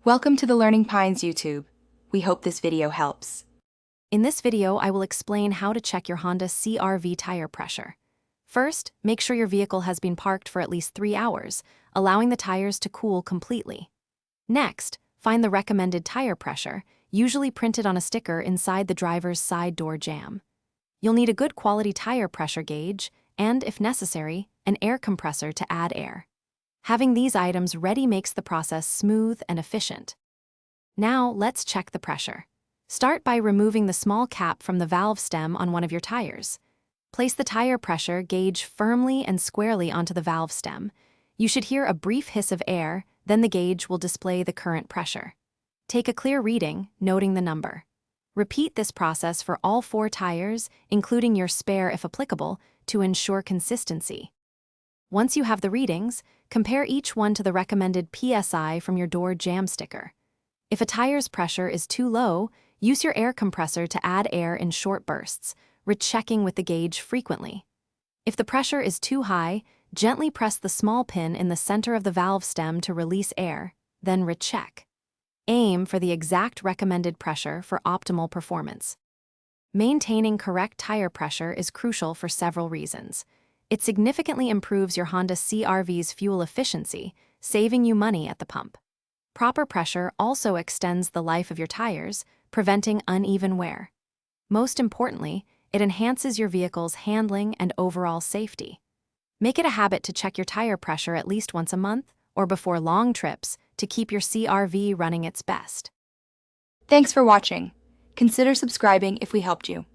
Welcome to the Learning Pines YouTube. We hope this video helps. In this video, I will explain how to check your Honda CRV tire pressure. First, make sure your vehicle has been parked for at least 3 hours, allowing the tires to cool completely. Next, find the recommended tire pressure, usually printed on a sticker inside the driver's side door jamb. You'll need a good quality tire pressure gauge and, if necessary, an air compressor to add air. Having these items ready makes the process smooth and efficient. Now, let's check the pressure. Start by removing the small cap from the valve stem on one of your tires. Place the tire pressure gauge firmly and squarely onto the valve stem. You should hear a brief hiss of air, then the gauge will display the current pressure. Take a clear reading, noting the number. Repeat this process for all 4 tires, including your spare if applicable, to ensure consistency. Once you have the readings, compare each one to the recommended PSI from your door jamb sticker. If a tire's pressure is too low, use your air compressor to add air in short bursts, rechecking with the gauge frequently. If the pressure is too high, gently press the small pin in the center of the valve stem to release air, then recheck. Aim for the exact recommended pressure for optimal performance. Maintaining correct tire pressure is crucial for several reasons. It significantly improves your Honda CRV's fuel efficiency, saving you money at the pump. Proper pressure also extends the life of your tires, preventing uneven wear. Most importantly, it enhances your vehicle's handling and overall safety. Make it a habit to check your tire pressure at least once a month or before long trips to keep your CRV running its best. Thanks for watching. Consider subscribing if we helped you.